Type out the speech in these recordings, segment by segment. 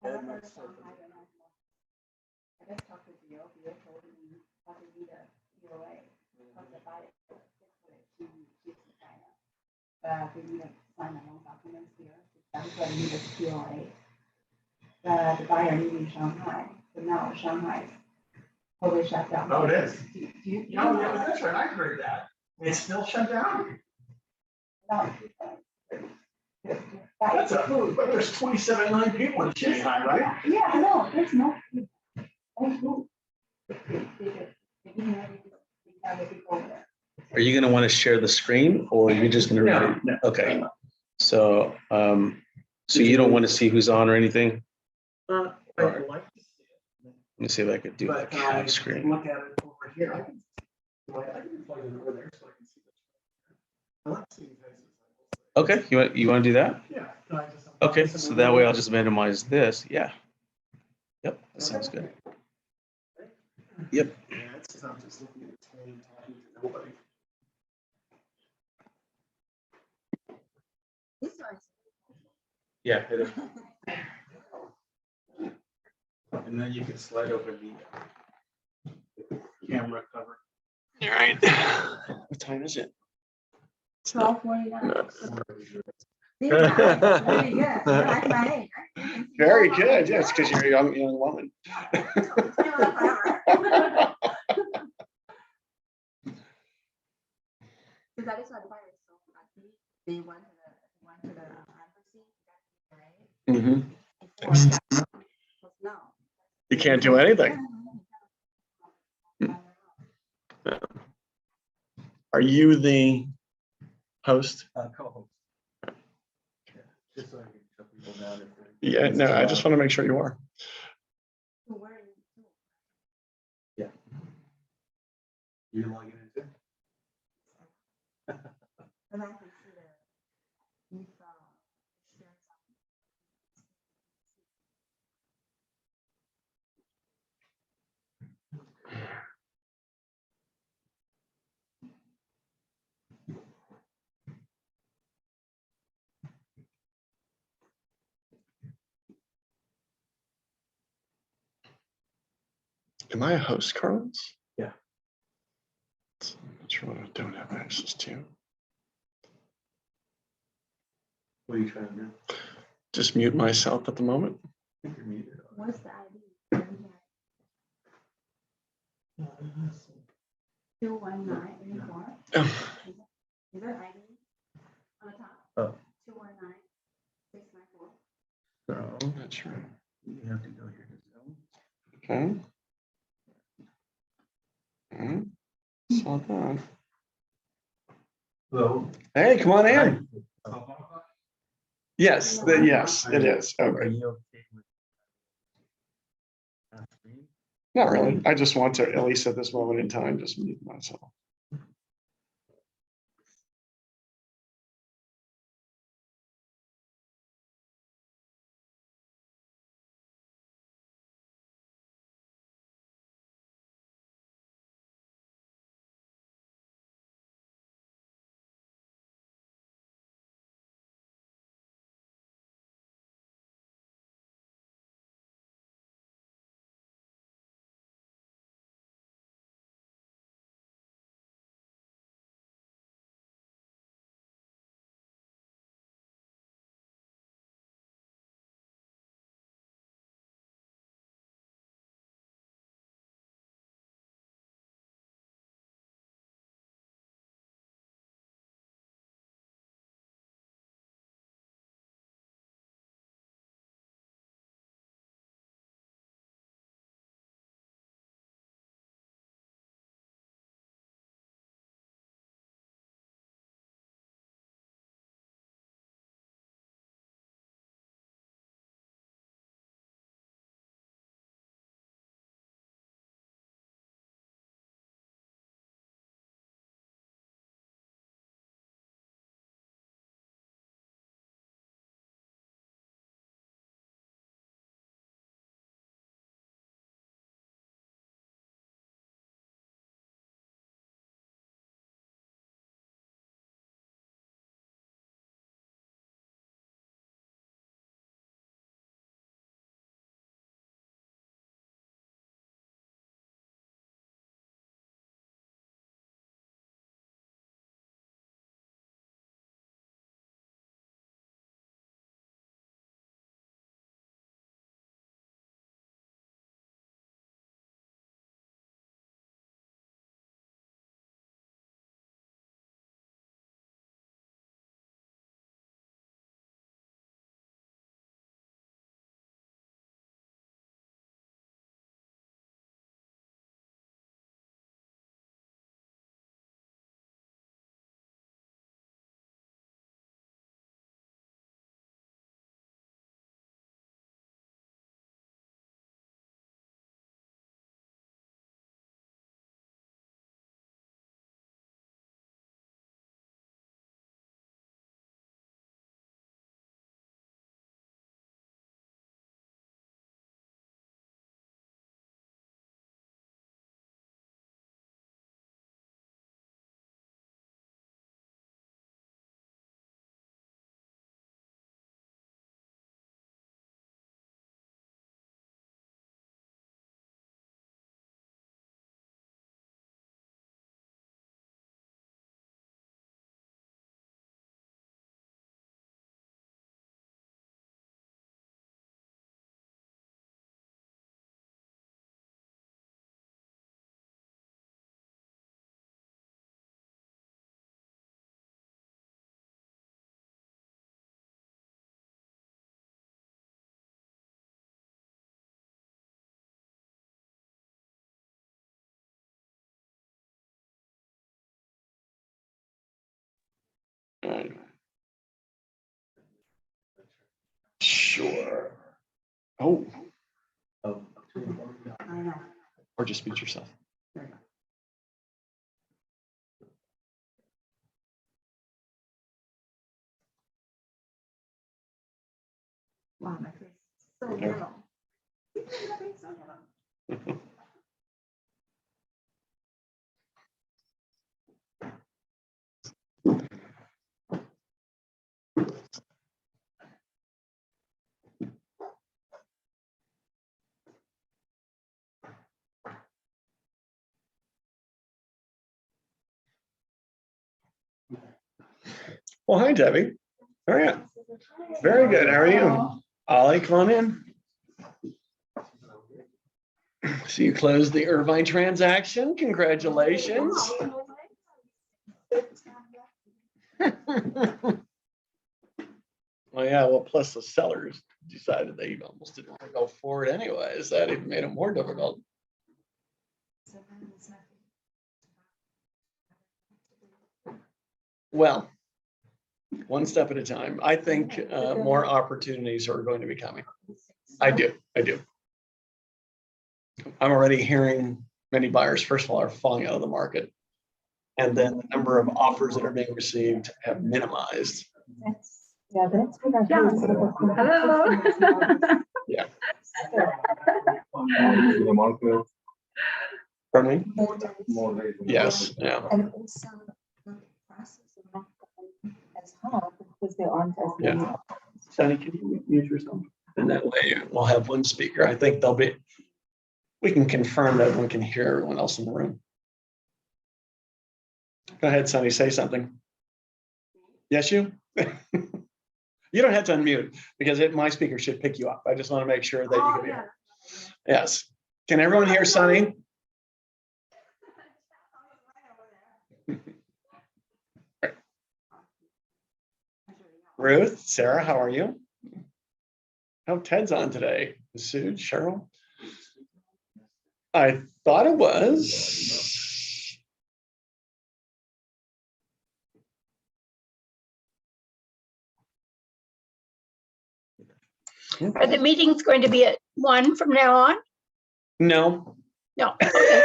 remember Shanghai when I just talked to Bill. Bill told me how to read a POA from the buyer. She's in China. But we need to sign a loan documents here. That's what we need a POA. The buyer lives in Shanghai. So now Shanghai is totally shut down. Oh, it is? No, That's right. I heard that. It's still shut down. no. That's but there's 27 million people in Shanghai, right? Yeah, I know. There's no food. No food. They didn't have the people there. Are you going to want to share the screen, or are you just going to read it? No. Okay. So, so you don't want to see who's on or anything? I'd like to see it. Let me see if I could do the But can I cap screen. look at it over here? I can plug it over there so I can see the. I like seeing faces. Okay, you want to do that? Yeah. Okay, so that way I'll just minimize this. Yeah. Yep, that sounds good. Yep. Yeah, it's because I'm just looking at the screen and talking to nobody. Yeah, hit it. And then you can slide over the camera cover. All right. What time is it? 12:49. Very good. That's my age. Very good. Yes, because you're a young woman. Because that is what the buyer is so happy. They went to the embassy, right? Mm-hmm. Before that, because now. You can't do anything. Are you the host? Co-host. Just so I can shut people down if they're. Yeah, no, I just want to make sure you are. So where are you? Yeah. You're logging in too? And I can see the if share something. Am I a host, Carlos? Yeah. That's what I don't have access to. What are you trying to do? Just mute myself at the moment. I think you're muted. What's the ID? 21984. Is there ID on the top? Oh. 219 694. No, that's right. You have to go here to Zoom. Okay. All right. Saw that. Hello. Hey, come on in. Oh. Yes, yes, it is. Are Okay. you okay with? Screen? Not really. I just want to, at least at this moment in time, just mute myself. Right. Sure. Oh, Of I know. or just mute yourself. Wow, my face is so yellow. My face is so yellow. Well, hi, Debbie. How are you? Very good. How are you? Ollie, come on in. So you closed the Irvine transaction. Congratulations. Well, yeah, well, plus the sellers decided they almost didn't want to go forward anyways. That even made it more difficult. Well, one step at a time. I think more opportunities are going to be coming. I do. I'm already hearing many buyers, first of all, are falling out of the market. And then the number of offers that are being received have minimized. Yeah, that's what I heard. Hello. Yeah. Pardon me? Yes, yeah. And also the process of not going as hard because there aren't as many. Yeah. Sonny, can you mute yourself? And that way we'll have one speaker. I think we can confirm that everyone can hear everyone else in the room. Go ahead, Sonny, say something. Yes, you? You don't have to unmute because my speaker should pick you up. I just want to make sure that you can hear. Yes. Can everyone hear Sonny? Ruth, Sarah, how are you? Oh, Ted's on today. Sue, Cheryl. I thought it was. Are the meetings going to be at 1 from now on? No. No. Okay.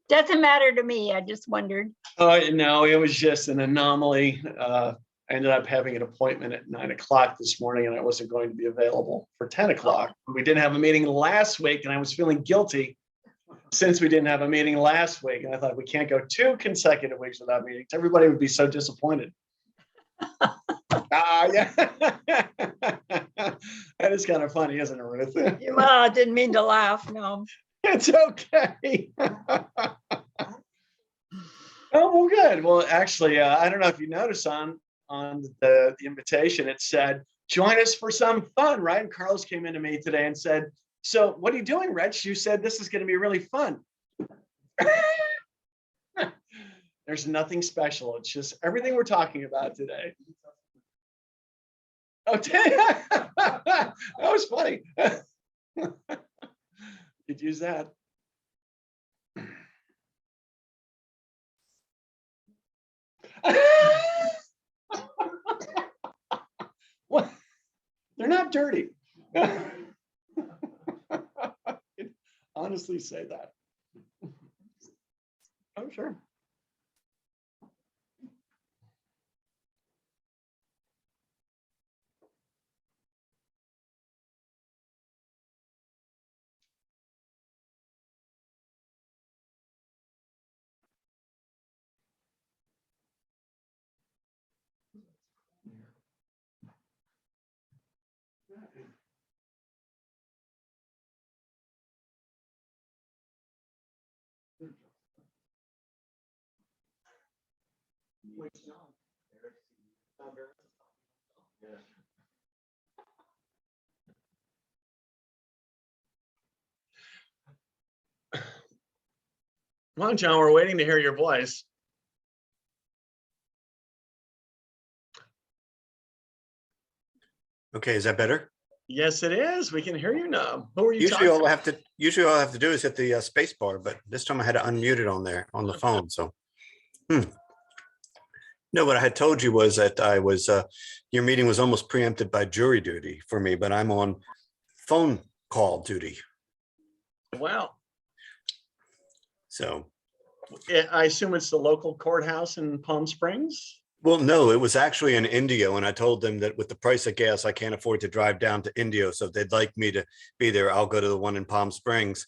Doesn't matter to me. I just wondered. Oh, no, it was just an anomaly. I ended up having an appointment at 9 o'clock this morning and I wasn't going to be available for 10 o'clock. We didn't have a meeting last week and I was feeling guilty since we didn't have a meeting last week. And I thought we can't go 2 consecutive weeks without meetings. Everybody would be so disappointed. Yeah. That is kind of funny, isn't it, Ruth? Well, I didn't mean to laugh. No. It's okay. Oh, well, good. Well, actually, I don't know if you noticed on the invitation, it said, join us for some fun, right? And Carlos came into me today and said, so what are you doing, Rich? You said this is going to be really fun. There's nothing special. It's just everything we're talking about today. Oh, that was funny. Could use that. What? They're not dirty. Honestly, say that. Oh, sure. Come on, John, we're waiting to hear your voice. Okay, is that better? Yes, it is. We can hear you now. Who are you Usually talking all I have to do is hit the space bar, but this time I had to unmute it on there on the phone. So No, what I had told you was that I was, your meeting was almost preempted by jury duty for me, but I'm on phone call duty. Wow. So, I assume it's the local courthouse in Palm Springs? well, no, it was actually in Indio. And I told them that with the price of gas, I can't afford to drive down to Indio. So if they'd like me to be there, I'll go to the one in Palm Springs.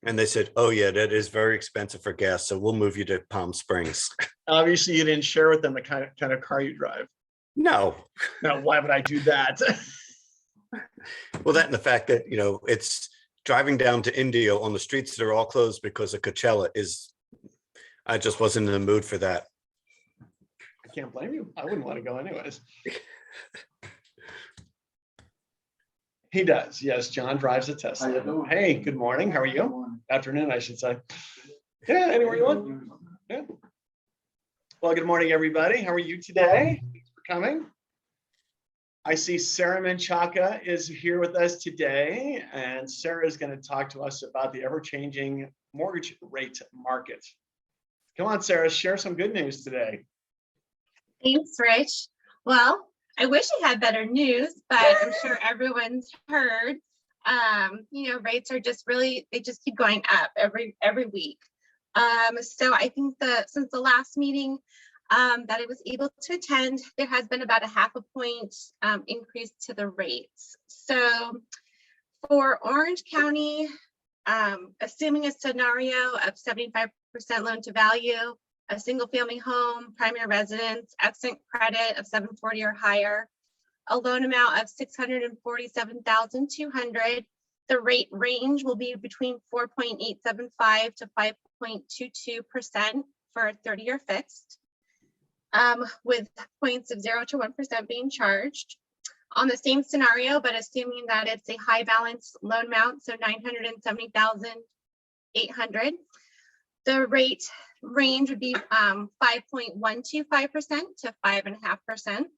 And they said, oh yeah, that is very expensive for gas. So we'll move you to Palm Springs. Obviously, you didn't share with them the kind of car you drive. No. Now, why would I do that? Well, that and the fact that, it's driving down to Indio on the streets that are all closed because of Coachella I just wasn't in the mood for that. I can't blame you. I wouldn't want to go anyways. He does. Yes, John drives a How you Tesla. doing? Hey, good morning. How are you? Afternoon, I should say. Yeah, anywhere you want. Yeah. Well, good morning, everybody. How are you today? Thanks for coming. I see Sarah Menchaca is here with us today, and Sarah is going to talk to us about the ever-changing mortgage rate market. Come on, Sarah, share some good news today. Thanks, Rich. Well, I wish I had better news, but I'm sure everyone's heard. Rates are they just keep going up every week. So I think since the last meeting that I was able to attend, there has been about a 0.5 point increase to the rates. So for Orange County, assuming a scenario of 75% loan to value, a single family home, primary residence, excellent credit of 740 or higher, a loan amount of $647,200. The rate range will be between 4.875 to 5.22% for a 30-year fixed, with points of 0 to 1% being charged. On the same scenario, but assuming that it's a high balance loan amount, so $970,800, the rate range would be 5.125% to 5.5%.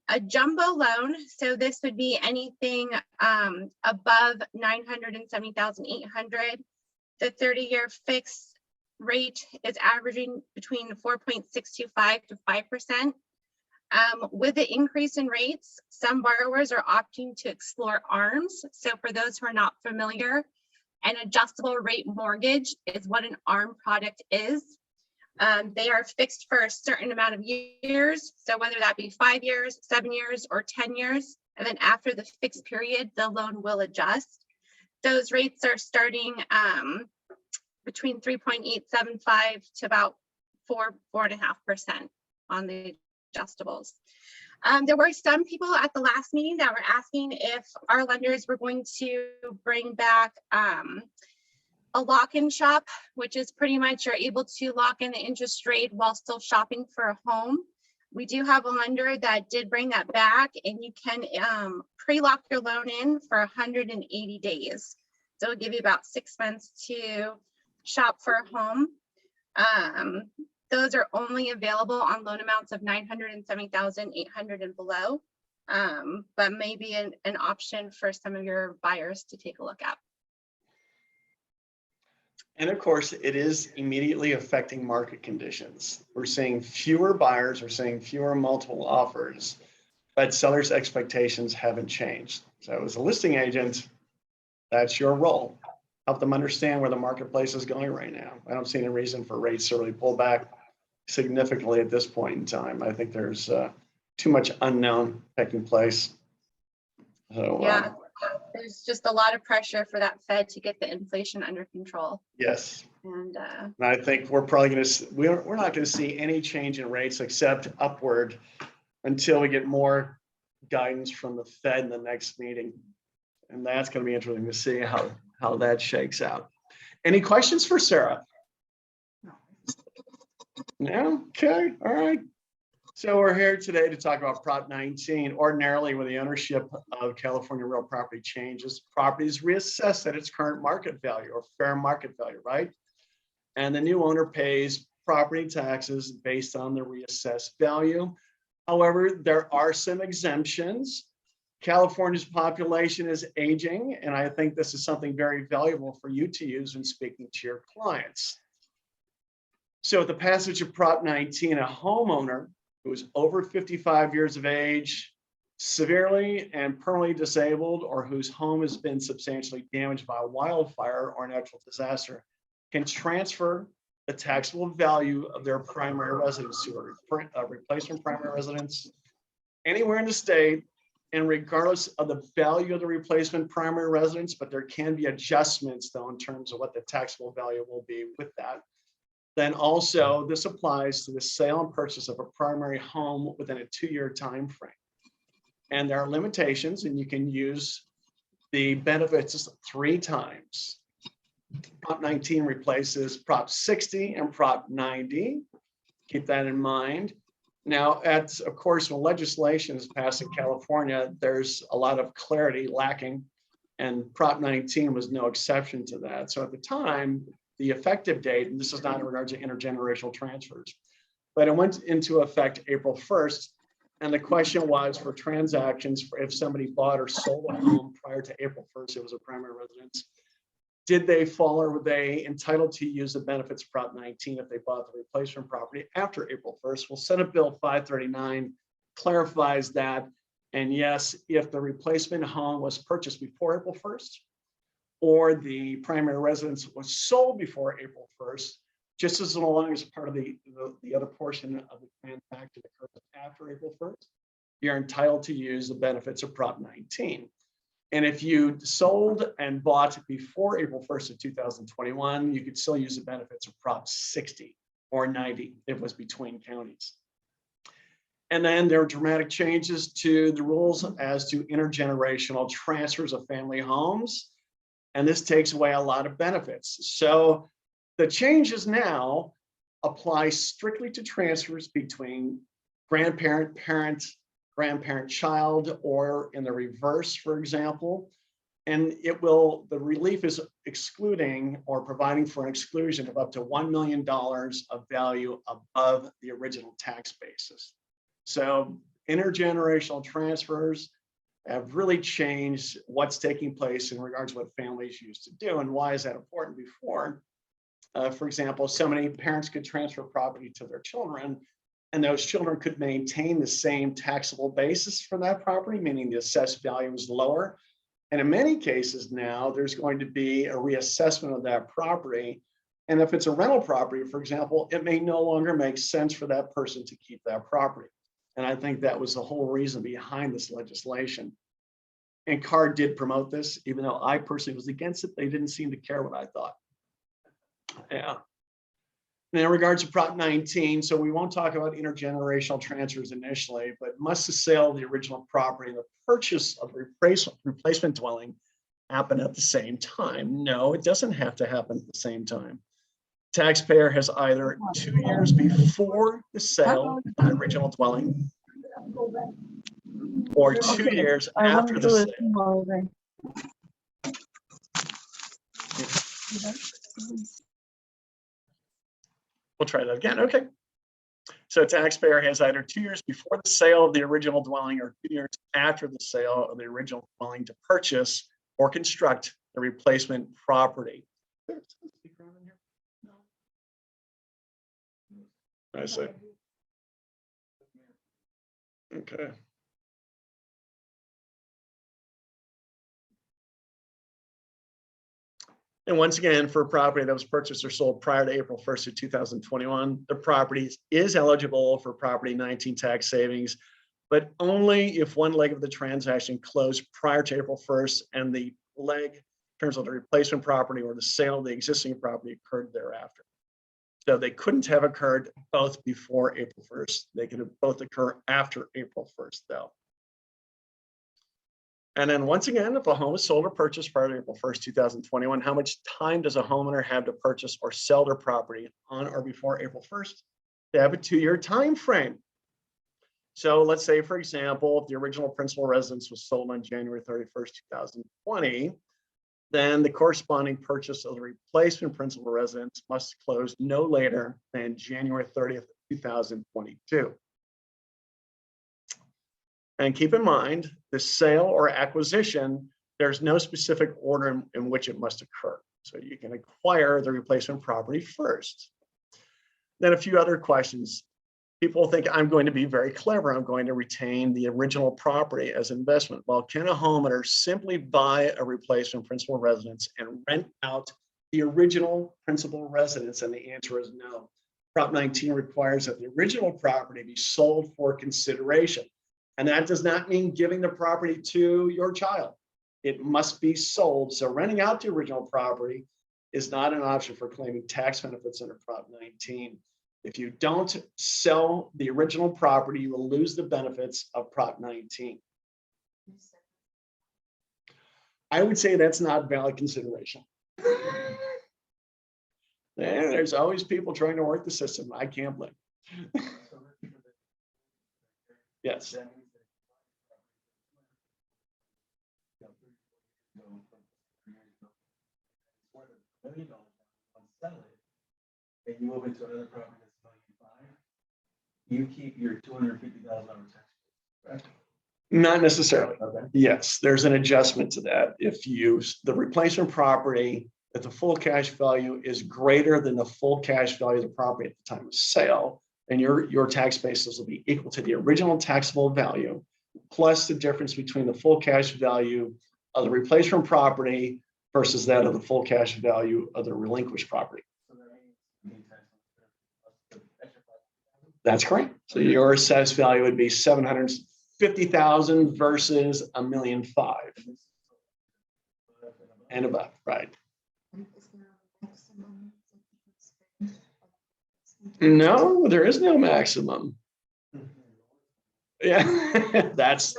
A jumbo loan, so this would be anything above $970,800. The 30-year fixed rate is averaging between 4.625 to 5%. With the increase in rates, some borrowers are opting to explore ARMs. So for those who are not familiar, an adjustable rate mortgage is what an ARM product is. They are fixed for a certain amount of years. So whether that be 5 years, 7 years, or 10 years, and then after the fixed period, the loan will adjust. Those rates are starting between 3.875 to about 4.5% on the adjustables. There were some people at the last meeting that were asking if our lenders were going to bring back a lock-in shop, which is pretty much you're able to lock in the interest rate while still shopping for a home. We do have a lender that did bring that back, and you can pre-lock your loan in for 180 days. So it'll give you about 6 months to shop for a home. Those are only available on loan amounts of $970,800 and below, but maybe an option for some of your buyers to take a look at. And of course, it is immediately affecting market conditions. We're seeing fewer buyers, we're seeing fewer multiple offers, but sellers' expectations haven't changed. So as a listing agent, that's your role. Help them understand where the marketplace is going right now. I don't see any reason for rates to really pull back significantly at this point in time. I think there's too much unknown taking place. So, yeah, there's just a lot of pressure for that Fed to get the inflation under control. Yes. And I think we're probably going to, we're not going to see any change in rates except upward until we get more guidance from the Fed in the next meeting. And that's going to be interesting to see how that shakes out. Any questions for Sarah? No? Okay. All right. So we're here today to talk about Prop 19. Ordinarily, when the ownership of California real property changes, property is reassessed at its current market value or fair market value, right? And the new owner pays property taxes based on the reassessed value. However, there are some exemptions. California's population is aging, and I think this is something very valuable for you to use when speaking to your clients. So with the passage of Prop 19, a homeowner who is over 55 years of age, severely and permanently disabled, or whose home has been substantially damaged by a wildfire or natural disaster can transfer the taxable value of their primary residence to a replacement primary residence anywhere in the state, and regardless of the value of the replacement primary residence, but there can be adjustments though in terms of what the taxable value will be with that. Then also this applies to the sale and purchase of a primary home within a 2-year time frame. And there are limitations, and you can use the benefits 3 times. Prop 19 replaces Prop 60 and Prop 90. Keep that in mind. Now, of course, when legislation is passed in California, there's a lot of clarity lacking, and Prop 19 was no exception to that. So at the time, the effective date, and this is not in regards to intergenerational transfers, but it went into effect April 1st. And the question was for transactions, for if somebody bought or sold a home prior to April 1st, it was a primary residence. Did they fall, or were they entitled to use the benefits of Prop 19 if they bought the replacement property after April 1st? Well, Senate Bill 539 clarifies that. And yes, if the replacement home was purchased before April 1st, or the primary residence was sold before April 1st, just as long as part of the other portion of the transaction occurs after April 1st, you're entitled to use the benefits of Prop 19. And if you sold and bought before April 1st of 2021, you could still use the benefits of Prop 60 or 90 if it was between counties. And then there are dramatic changes to the rules as to intergenerational transfers of family homes. And this takes away a lot of benefits. So the changes now apply strictly to transfers between grandparent, parent, grandparent, child, or in the reverse, for example. And the relief is excluding or providing for an exclusion of up to $1 million of value above the original tax basis. So intergenerational transfers have really changed what's taking place in regards to what families used to do. And why is that important? Before, for example, so many parents could transfer property to their children, and those children could maintain the same taxable basis for that property, meaning the assessed value is lower. And in many cases now, there's going to be a reassessment of that property. And if it's a rental property, for example, it may no longer make sense for that person to keep that property. And I think that was the whole reason behind this legislation. And CARD did promote this, even though I personally was against it. They didn't seem to care what I thought. Yeah. And in regards to Prop 19, so we won't talk about intergenerational transfers initially, but must the sale of the original property and the purchase of a replacement dwelling happen at the same time? No, it doesn't have to happen at the same time. Taxpayer has either 2 years before the sale of the original dwelling or 2 years after the sale. We'll try that again. Okay. So taxpayer has either 2 years before the sale of the original dwelling or 2 years after the sale of the original dwelling to purchase or construct the replacement property. I see. Okay. And once again, for a property that was purchased or sold prior to April 1st of 2021, the property is eligible for Property 19 tax savings, but only if one leg of the transaction closed prior to April 1st and the leg in terms of the replacement property or the sale of the existing property occurred thereafter. So they couldn't have occurred both before April 1st. They could have both occur after April 1st, though. And then once again, if a home is sold or purchased prior to April 1st, 2021, how much time does a homeowner have to purchase or sell their property on or before April 1st? They have a 2-year time frame. So let's say, for example, if the original principal residence was sold on January 31st, 2020, then the corresponding purchase of the replacement principal residence must close no later than January 30th, 2022. And keep in mind, the sale or acquisition, there's no specific order in which it must occur. So you can acquire the replacement property first. then a few other questions. People think I'm going to be very clever. I'm going to retain the original property as investment. Well, can a homeowner simply buy a replacement principal residence and rent out the original principal residence? And the answer is no. Prop 19 requires that the original property be sold for consideration. And that does not mean giving the property to your child. It must be sold. So renting out the original property is not an option for claiming tax benefits under Prop 19. If you don't sell the original property, you will lose the benefits of Prop 19. I would say that's not valid consideration. There's always people trying to work the system. I can't blame. Yes. $1 million, sell it, and you move into another property that's $1.5 million, you keep your $250,000 tax, correct? Not necessarily. Okay. Yes, there's an adjustment to that. If you, the replacement property, if the full cash value is greater than the full cash value of the property at the time of sale, then your tax basis will be equal to the original taxable value plus the difference between the full cash value of the replacement property versus that of the full cash value of the relinquished property. So that means the extra $5,000. That's correct. So your assessed value would be $750,000 versus $1.5 million and above, right? No, there is no maximum. Yeah, that's.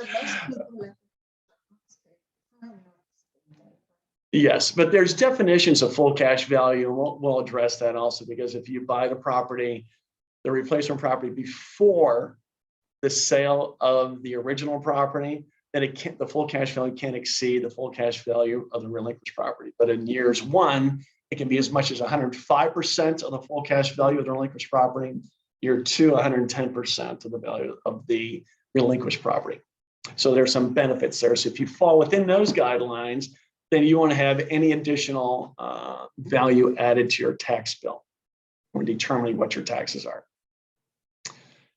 Yes, but there's definitions of full cash value, and we'll address that also, because if you buy the property, the replacement property before the sale of the original property, then it can't, the full cash value can't exceed the full cash value of the relinquished property. But in years one, it can be as much as 105% of the full cash value of the relinquished property. Year two, 110% of the value of the relinquished property. So there's some benefits there. So if you fall within those guidelines, then you won't have any additional value added to your tax bill when determining what your taxes are.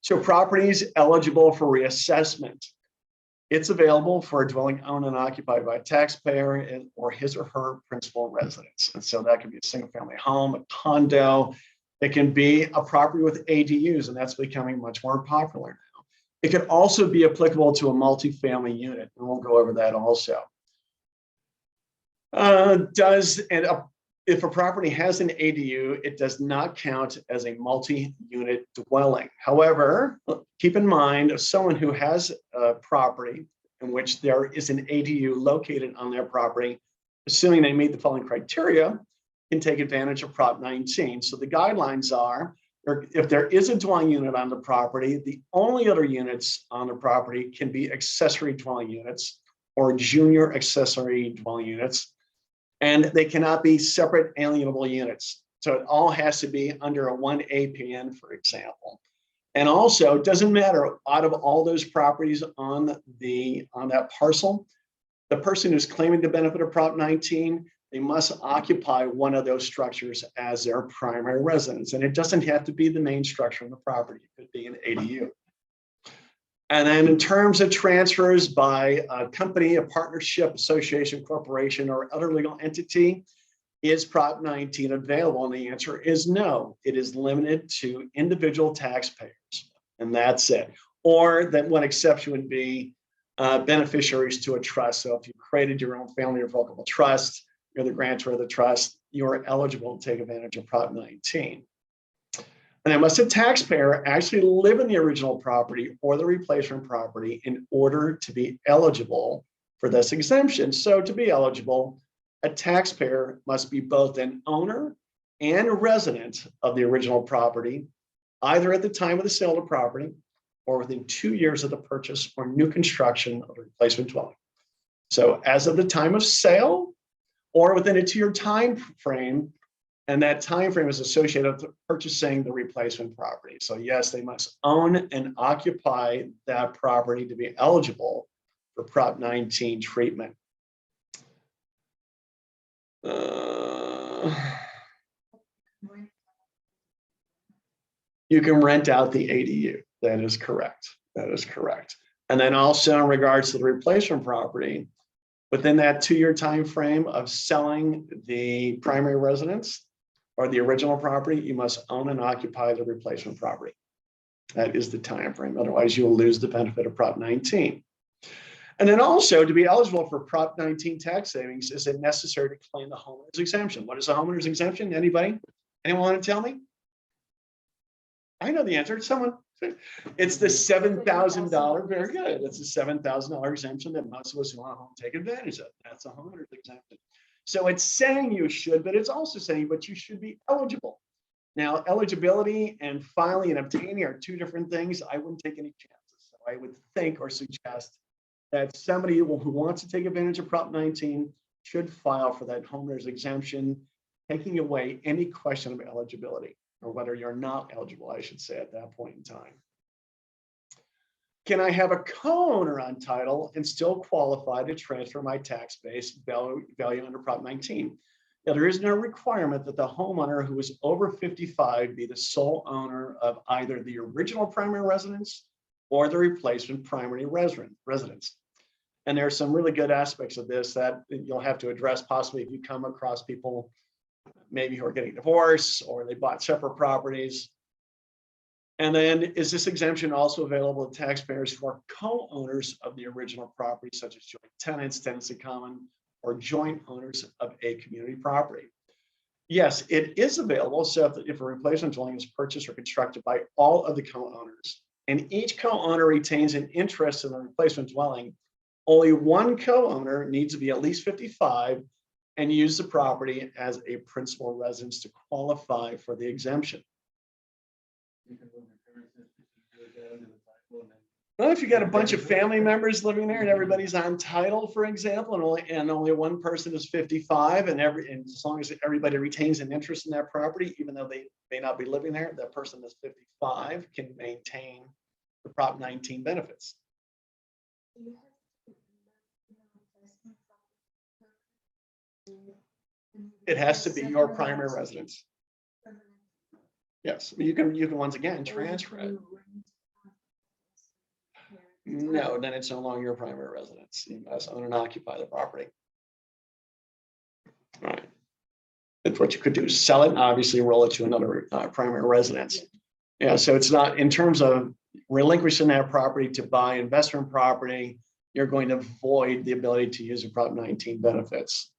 So properties eligible for reassessment. It's available for a dwelling owned and occupied by a taxpayer or his or her principal residence. And so that could be a single family home, a condo. It can be a property with ADUs, and that's becoming much more popular now. It could also be applicable to a multifamily unit, and we'll go over that also. If a property has an ADU, it does not count as a multi-unit dwelling. However, keep in mind, someone who has a property in which there is an ADU located on their property, assuming they meet the following criteria, can take advantage of Prop 19. So the guidelines are, if there is a dwelling unit on the property, the only other units on the property can be accessory dwelling units or junior accessory dwelling units, and they cannot be separate alienable units. So it all has to be under a 1 APN, for example. And also, it doesn't matter, out of all those properties on that parcel, the person who's claiming the benefit of Prop 19, they must occupy one of those structures as their primary residence. And it doesn't have to be the main structure on the property. It could be an ADU. And then in terms of transfers by a company, a partnership, association, corporation, or other legal entity, is Prop 19 available? And the answer is no. It is limited to individual taxpayers, and that's it. Or that one exception would be beneficiaries to a trust. So if you created your own family revocable trust, you're the grantor of the trust, you're eligible to take advantage of Prop 19. And then must a taxpayer actually live in the original property or the replacement property in order to be eligible for this exemption. So to be eligible, a taxpayer must be both an owner and a resident of the original property, either at the time of the sale of the property or within 2 years of the purchase or new construction of the replacement dwelling. So as of the time of sale or within a 2-year time frame, and that time frame is associated with purchasing the replacement property. So yes, they must own and occupy that property to be eligible for Prop 19 treatment. you can rent out the ADU. That is correct. That is correct. And then also in regards to the replacement property, within that 2-year time frame of selling the primary residence or the original property, you must own and occupy the replacement property. That is the time frame. Otherwise, you will lose the benefit of Prop 19. And then also, to be eligible for Prop 19 tax savings, is it necessary to claim the homeowner's exemption? What is a homeowner's exemption? Anybody? Anyone want to tell me? I know the answer. Someone. It's the $7,000. Very good. It's a $7,000 exemption that most of us who want a home take advantage of. That's a homeowner's exemption. So it's saying you should, but it's also saying, but you should be eligible. Now, eligibility and filing and obtaining are two different things. I wouldn't take any chances. So I would think or suggest that somebody who wants to take advantage of Prop 19 should file for that homeowner's exemption, taking away any question of eligibility, or whether you're not eligible, I should say, at that point in time. Can I have a co-owner on title and still qualify to transfer my tax base value under Prop 19? Now, there is no requirement that the homeowner who is over 55 be the sole owner of either the original primary residence or the replacement primary residence. And there are some really good aspects of this that you'll have to address possibly if you come across people maybe who are getting divorced or they bought separate properties. And then is this exemption also available to taxpayers who are co-owners of the original property, such as joint tenants, tenants in common, or joint owners of a community property? Yes, it is available. So if a replacement dwelling is purchased or constructed by all of the co-owners, and each co-owner retains an interest in the replacement dwelling, only one co-owner needs to be at least 55 and use the property as a principal residence to qualify for the exemption. Well, if you got a bunch of family members living there and everybody's on title, for example, and only one person is 55, and as long as everybody retains an interest in that property, even though they may not be living there, that person that's 55 can maintain the Prop 19 benefits. It has to be your primary residence. Yes, you can once again transfer it. No, then it's no longer your primary residence. You must own and occupy the property. All right. And what you could do is sell it and obviously roll it to another primary residence. Yeah, so it's not in terms of relinquishing that property to buy investment property, you're going to void the ability to use the Prop 19 benefits.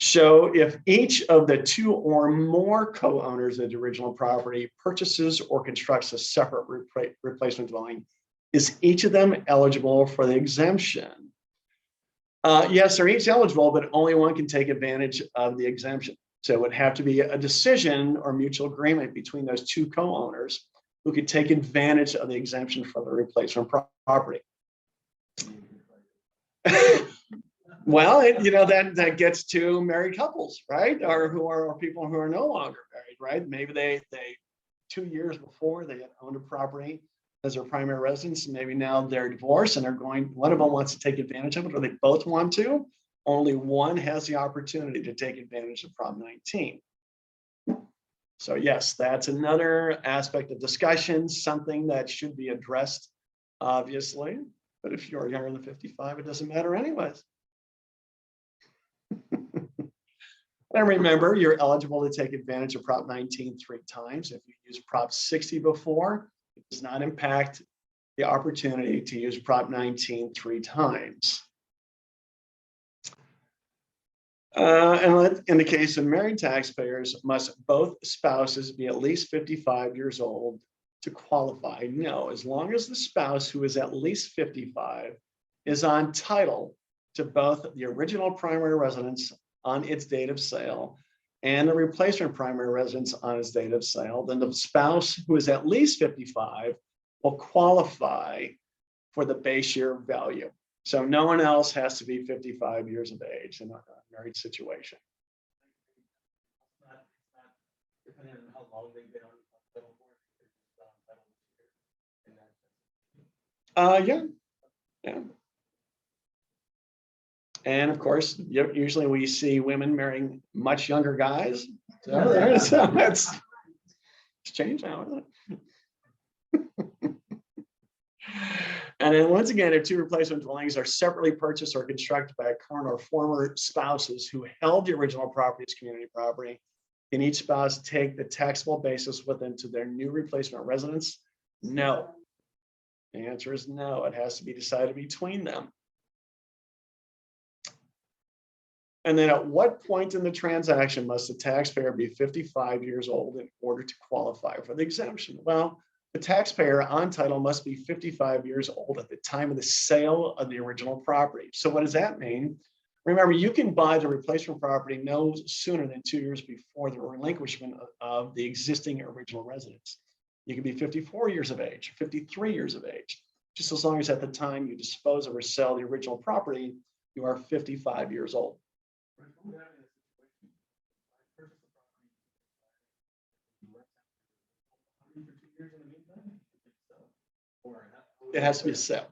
So if each of the two or more co-owners of the original property purchases or constructs a separate replacement dwelling, is each of them eligible for the exemption? Yes, they're each eligible, but only one can take advantage of the exemption. So it would have to be a decision or mutual agreement between those two co-owners who could take advantage of the exemption for the replacement property. Well, that gets to married couples, right? Or people who are no longer married, right? Maybe they 2 years before they had owned a property as their primary residence, and maybe now they're divorced and one of them wants to take advantage of it, or they both want to. Only one has the opportunity to take advantage of Prop 19. So yes, that's another aspect of discussion, something that should be addressed, obviously. But if you're younger than 55, it doesn't matter anyways. And remember, you're eligible to take advantage of Prop 19 3 times. If you use Prop 60 before, it does not impact the opportunity to use Prop 19 3 times. And in the case of married taxpayers, must both spouses be at least 55 years old to qualify? No, as long as the spouse who is at least 55 is on title to both the original primary residence on its date of sale and the replacement primary residence on its date of sale, then the spouse who is at least 55 will qualify for the base year value. So no one else has to be 55 years of age in a married situation. Depending on how long they've been on title. Yeah. And of course, usually we see women marrying much younger guys. So there, so it's changed now, isn't it? And then once again, if two replacement dwellings are separately purchased or constructed by a current or former spouses who held the original property as community property, can each spouse take the taxable basis with them to their new replacement residence? No. The answer is no. It has to be decided between them. And then at what point in the transaction must the taxpayer be 55 years old in order to qualify for the exemption? Well, the taxpayer on title must be 55 years old at the time of the sale of the original property. So what does that mean? Remember, you can buy the replacement property no sooner than 2 years before the relinquishment of the existing original residence. You can be 54 years of age, 53 years of age, just as long as at the time you dispose of or sell the original property, you are 55 years old. It has to be a sale.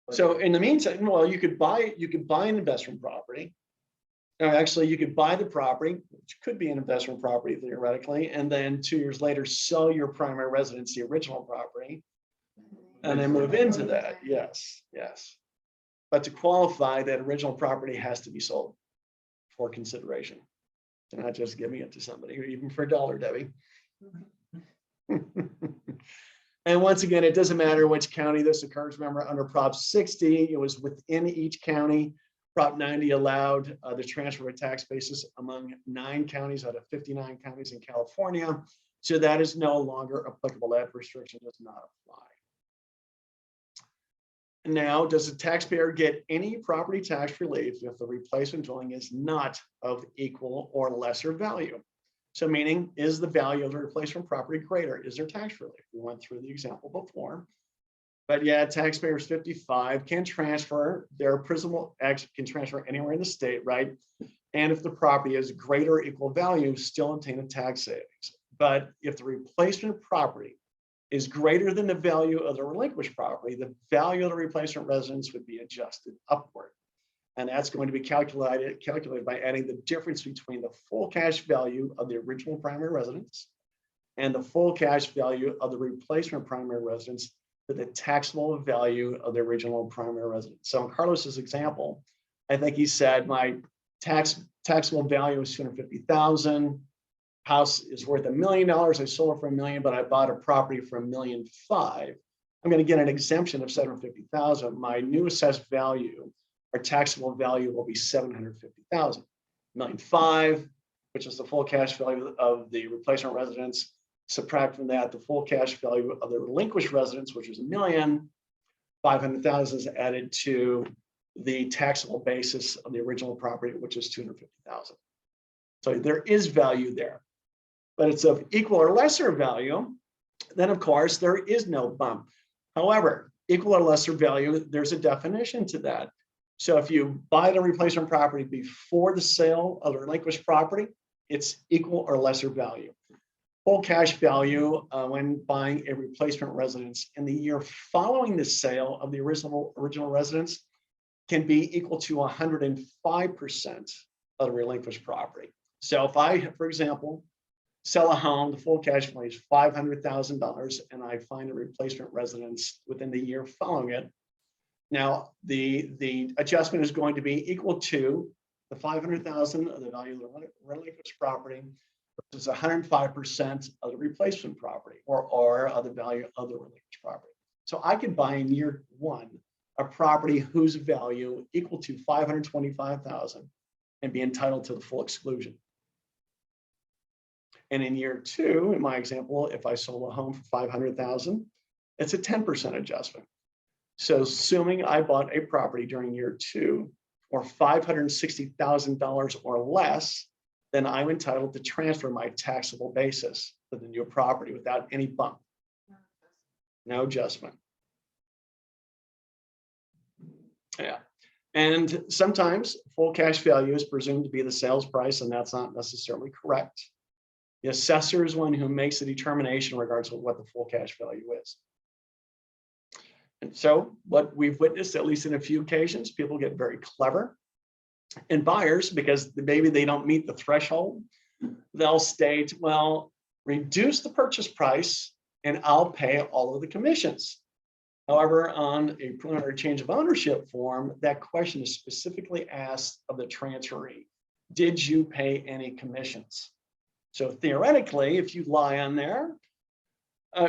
So in the meantime, well, you could buy an investment property. Actually, you could buy the property, which could be an investment property theoretically, and then 2 years later sell your primary residence, the original property, and then move into that. Yes, yes. But to qualify, that original property has to be sold for consideration. They're not just giving it to somebody, even for $1, Debbie. And once again, it doesn't matter which county this occurs. Remember, under Prop 60, it was within each county. Prop 90 allowed the transfer of tax basis among 9 counties out of 59 counties in California. So that is no longer applicable. That restriction does not apply. Now, does the taxpayer get any property tax relief if the replacement dwelling is not of equal or lesser value? So meaning, is the value of the replacement property greater? Is there tax relief? We went through the example before. But yeah, taxpayers 55 can transfer their principal can transfer anywhere in the state, right? And if the property is greater or equal value, still obtain a tax savings. But if the replacement property is greater than the value of the relinquished property, the value of the replacement residence would be adjusted upward. And that's going to be calculated by adding the difference between the full cash value of the original primary residence and the full cash value of the replacement primary residence to the taxable value of the original primary residence. So in Carlos's example, I think he said my taxable value is $250,000. House is worth $1 million. I sold it for $1 million, but I bought a property for $1.5 million. I'm going to get an exemption of $750,000. My new assessed value or taxable value will be $750,000. $1.5 million, which is the full cash value of the replacement residence. Subtract from that the full cash value of the relinquished residence, which is $1 million. $500,000 is added to the taxable basis of the original property, which is $250,000. So there is value there, but it's of equal or lesser value. Then of course there is no bump. However, equal or lesser value, there's a definition to that. So if you buy the replacement property before the sale of the relinquished property, it's equal or lesser value. Full cash value when buying a replacement residence in the year following the sale of the original residence can be equal to 105% of the relinquished property. So if I, for example, sell a home, the full cash value is $500,000, and I find a replacement residence within the year following it. Now, the adjustment is going to be equal to the $500,000 of the value of the relinquished property, which is 105% of the replacement property or of the value of the relinquished property. So I could buy in year 1 a property whose value equal to $525,000 and be entitled to the full exclusion. And in year 2, in my example, if I sold a home for $500,000, it's a 10% adjustment. So assuming I bought a property during year 2 for $560,000 or less, then I'm entitled to transfer my taxable basis to the new property without any bump. No adjustment. Yeah. And sometimes full cash value is presumed to be the sales price, and that's not necessarily correct. The assessor is one who makes the determination in regards to what the full cash value is. And so what we've witnessed, at least in a few occasions, people get very clever And buyers, because maybe they don't meet the threshold, they'll state, well, reduce the purchase price and I'll pay all of the commissions. However, on a preliminary change of ownership form, that question is specifically asked of the transferee. Did you pay any commissions? So theoretically, if you lie on there,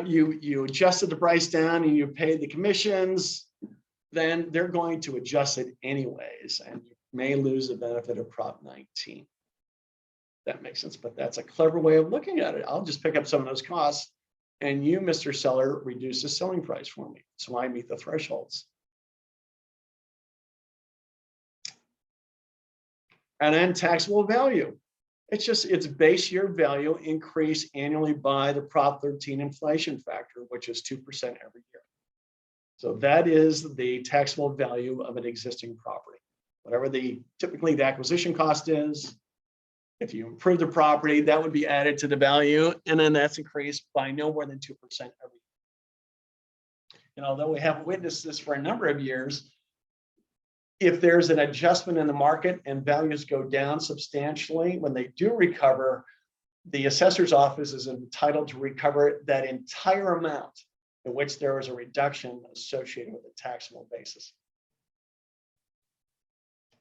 you adjusted the price down and you paid the commissions, then they're going to adjust it anyways, and you may lose the benefit of Prop 19. That makes sense, but that's a clever way of looking at it. I'll just pick up some of those costs and you, Mr. Seller, reduce the selling price for me, so I meet the thresholds. And then taxable value. It's base year value increased annually by the Prop 13 inflation factor, which is 2% every year. So that is the taxable value of an existing property. Whatever typically the acquisition cost is, if you improve the property, that would be added to the value, and then that's increased by no more than 2% every year. And although we have witnessed this for a number of years, if there's an adjustment in the market and values go down substantially, when they do recover, the assessor's office is entitled to recover that entire amount in which there was a reduction associated with the taxable basis.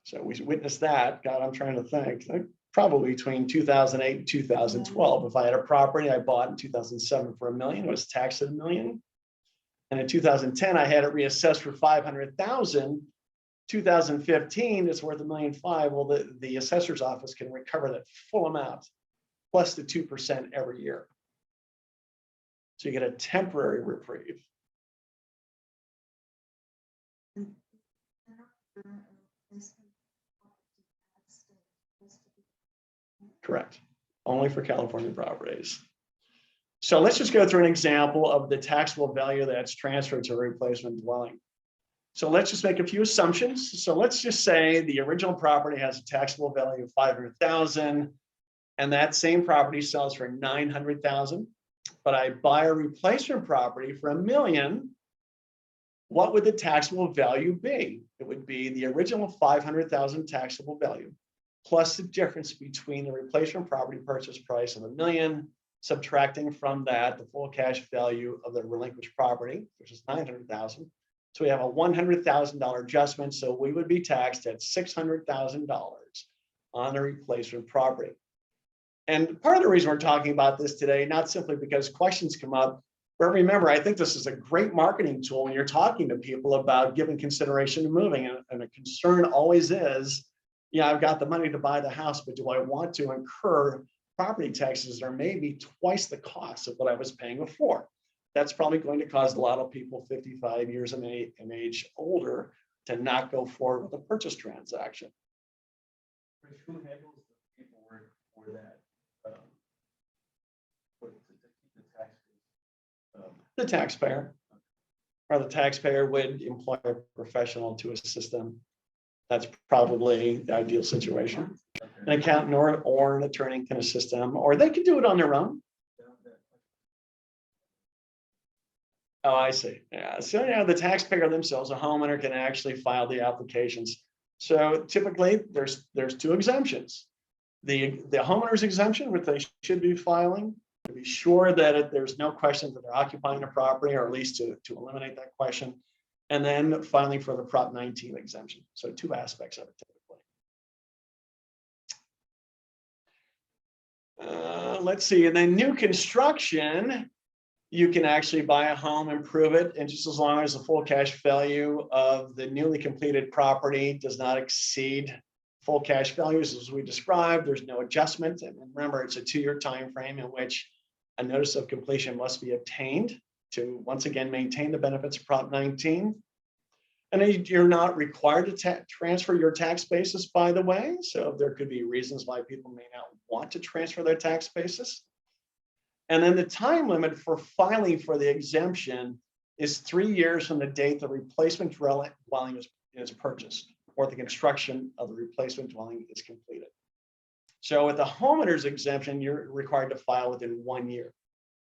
So we witnessed that. God, I'm trying to think. Probably between 2008 and 2012. If I had a property I bought in 2007 for $1 million, it was taxed at $1 million. And in 2010, I had it reassessed for $500,000. 2015, it's worth $1.5 million. Well, the assessor's office can recover that full amount plus the 2% every year. So you get a temporary reprieve. Correct. Only for California properties. So let's just go through an example of the taxable value that's transferred to a replacement dwelling. So let's just make a few assumptions. So let's just say the original property has a taxable value of $500,000, and that same property sells for $900,000. But I buy a replacement property for $1 million. What would the taxable value be? It would be the original $500,000 taxable value plus the difference between the replacement property purchase price of $1 million, subtracting from that the full cash value of the relinquished property, which is $900,000. So we have a $100,000 adjustment. So we would be taxed at $600,000 on the replacement property. And part of the reason we're talking about this today, not simply because questions come up, but remember, I think this is a great marketing tool when you're talking to people about giving consideration to moving. And a concern always is, yeah, I've got the money to buy the house, but do I want to incur property taxes that are maybe twice the cost of what I was paying before? That's probably going to cause a lot of people 55 years in age older to not go forward with a purchase transaction. Who handles the paperwork for that? The taxpayer, or the taxpayer would employ a professional to assist them. That's probably the ideal situation. An accountant or an attorney can assist them, or they can do it on their own. Oh, I see. Yeah. So, yeah, the taxpayer themselves, a homeowner, can actually file the applications. So typically there's two exemptions. The homeowner's exemption, which they should be filing to be sure that there's no question that they're occupying the property, or at least to eliminate that question. And then filing for the Prop 19 exemption. So two aspects of it typically. Let's see, and then new construction, you can actually buy a home, improve it, and just as long as the full cash value of the newly completed property does not exceed full cash values as we described, there's no adjustment. And remember, it's a 2-year time frame in which a notice of completion must be obtained to once again maintain the benefits of Prop 19. And you're not required to transfer your tax basis, by the way. So there could be reasons why people may not want to transfer their tax basis. And then the time limit for filing for the exemption is 3 years from the date the replacement dwelling is purchased or the construction of the replacement dwelling is completed. So with the homeowner's exemption, you're required to file within 1 year.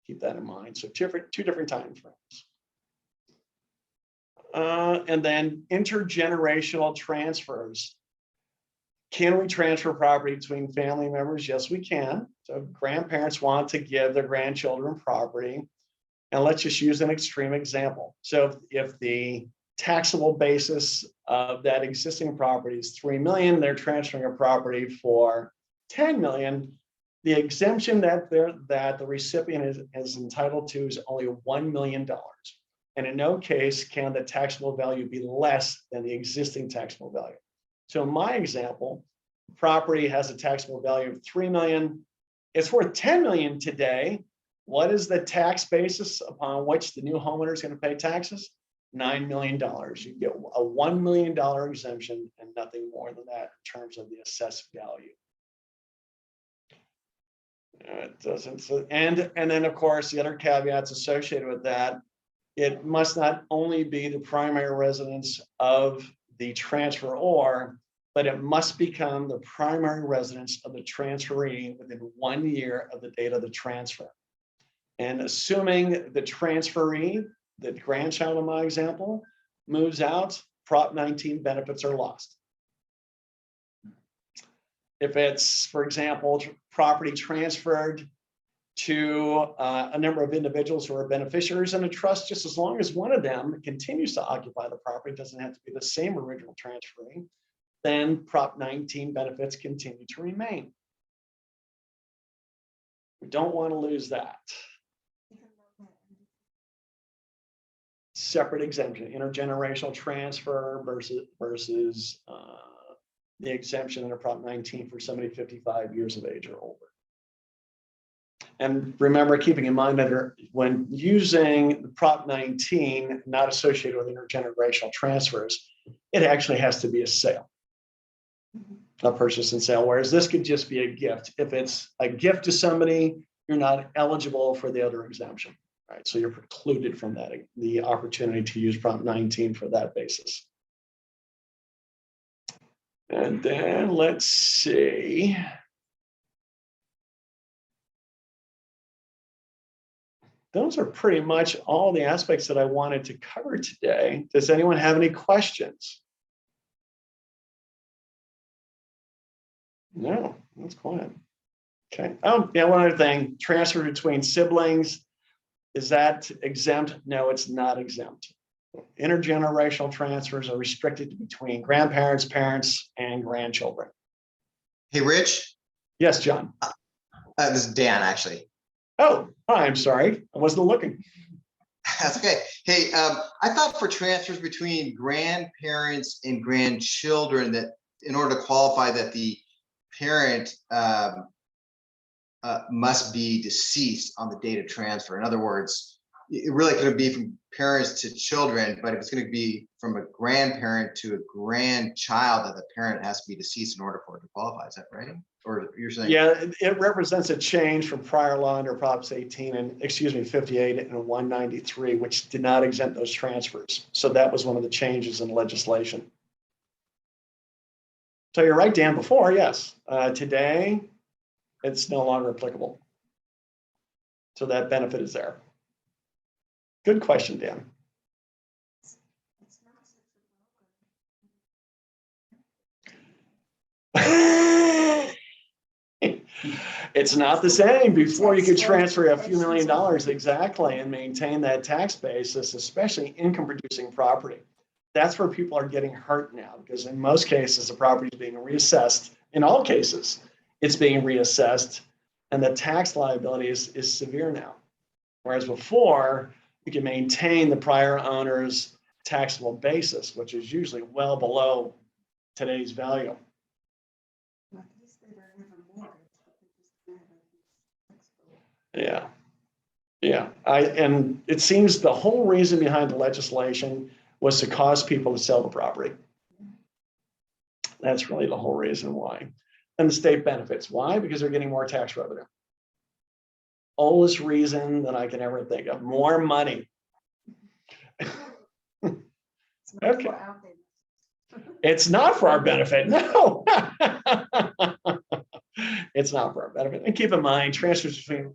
Keep that in mind. So two different time frames. And then intergenerational transfers Can we transfer property between family members? Yes, we can. So grandparents want to give their grandchildren property. And let's just use an extreme example. So if the taxable basis of that existing property is 3 million, they're transferring a property for 10 million. The exemption that the recipient is entitled to is only $1 million. And in no case can the taxable value be less than the existing taxable value. So in my example, property has a taxable value of 3 million. It's worth 10 million today. What is the tax basis upon which the new homeowner is going to pay taxes? $9 million. You get a $1 million exemption and nothing more than that in terms of the assessed value. It doesn't. And then of course the other caveats associated with that, it must not only be the primary residence of the transferor, but it must become the primary residence of the transferee within 1 year of the date of the transfer. And assuming the transferee, the grandchild in my example, moves out, Prop 19 benefits are lost. If it's, for example, property transferred to a number of individuals who are beneficiaries in a trust, just as long as one of them continues to occupy the property, doesn't have to be the same original transferee, then Prop 19 benefits continue to remain. We don't want to lose that. Separate exemption, intergenerational transfer versus the exemption under Prop 19 for somebody 55 years of age or older. And remember, keeping in mind that when using the Prop 19, not associated with intergenerational transfers, it actually has to be a sale, a purchase and sale, whereas this could just be a gift. If it's a gift to somebody, you're not eligible for the other exemption, right? So you're precluded from that, the opportunity to use Prop 19 for that basis. And then let's see. Those are pretty much all the aspects that I wanted to cover today. Does anyone have any questions? No, that's quiet. Okay. Oh, yeah, one other thing, transfer between siblings, is that exempt? No, it's not exempt. Intergenerational transfers are restricted between grandparents, parents, and grandchildren. Hey, Rich. Yes, John. This is Dan, actually. Oh, I'm sorry. I wasn't looking. That's okay. Hey, I thought for transfers between grandparents and grandchildren that in order to qualify that the parent must be deceased on the date of transfer. In other words, it really could be from parents to children, but if it's going to be from a grandparent to a grandchild, that the parent has to be deceased in order for it to qualify. Is that right? Or you're saying? Yeah, it represents a change from prior law under Props 18 and 58 and 193, which did not exempt those transfers. So that was one of the changes in legislation. So you're right, Dan, before, yes. Today, it's no longer applicable. So that benefit is there. Good question, Dan. It's not the same. Before, you could transfer a few $1 million exactly and maintain that tax basis, especially income producing property. That's where people are getting hurt now, because in most cases, the property is being reassessed. In all cases, it's being reassessed, and the tax liability is severe now. Whereas before, you can maintain the prior owner's taxable basis, which is usually well below today's value. Yeah. Yeah. And it seems the whole reason behind the legislation was to cause people to sell the property. That's really the whole reason why. And the state benefits. Why? Because they're getting more tax revenue. Oldest reason that I can ever think of. More money. Okay. It's not for our benefit. No. It's not for our benefit. And keep in mind, transfers between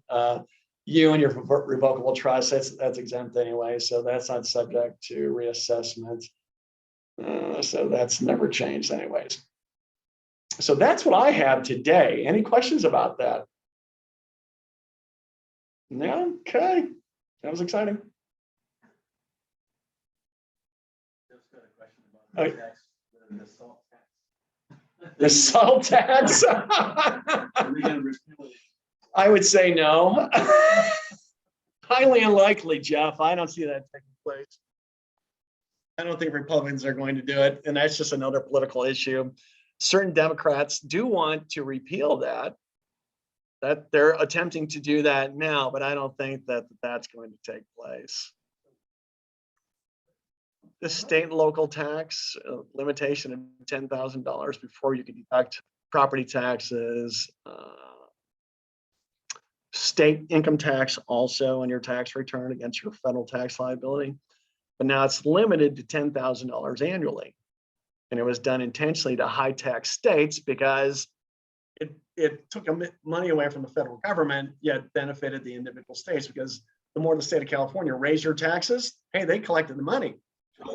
you and your revocable trust, that's exempt anyway. So that's not subject to reassessment. So that's never changed anyways. So that's what I have today. Any questions about that? No? Okay. That was exciting. Just got a question about Okay. the tax, the salt tax. The salt tax. Are we gonna repeal it? I would say no. Highly unlikely, Jeff. I don't see that taking place. I don't think Republicans are going to do it, and that's just another political issue. Certain Democrats do want to repeal that. That they're attempting to do that now, but I don't think that that's going to take place. The state and local tax limitation of $10,000 before you can deduct property taxes, state income tax also on your tax return against your federal tax liability. But now it's limited to $10,000 annually. And it was done intentionally to high tax states because it took money away from the federal government, yet benefited the individual states, because the more the state of California raised your taxes, hey, they collected the money.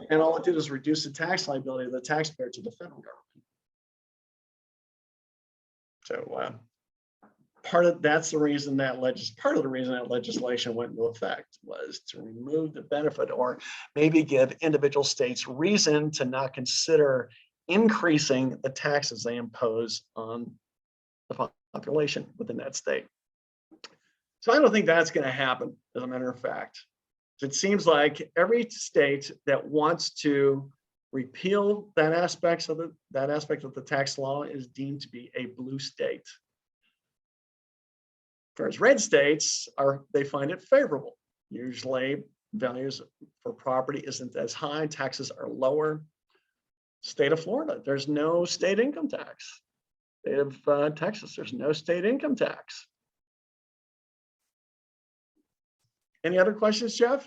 And all it did is reduce the tax liability of the taxpayer to the federal government. So part of the reason that legislation went into effect was to remove the benefit, or maybe give individual states reason to not consider increasing the taxes they impose on the population within that state. So I don't think that's going to happen, as a matter of fact. It seems like every state that wants to repeal that aspect of the tax law is deemed to be a blue state. Whereas red states they find it favorable. Usually values for property isn't as high, taxes are lower. State of Florida, there's no state income tax. State of Texas, there's no state income tax. Any other questions, Jeff?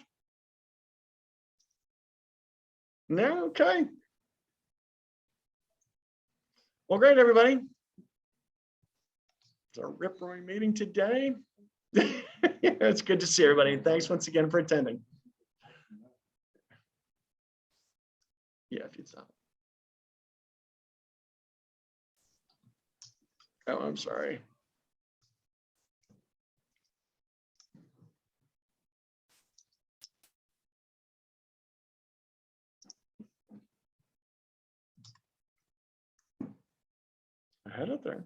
No? Okay. Well, great, everybody. It's a rip-roaring meeting today. It's good to see everybody. Thanks once again for attending. Yeah, if you'd stop. Oh, I'm sorry. I had it there.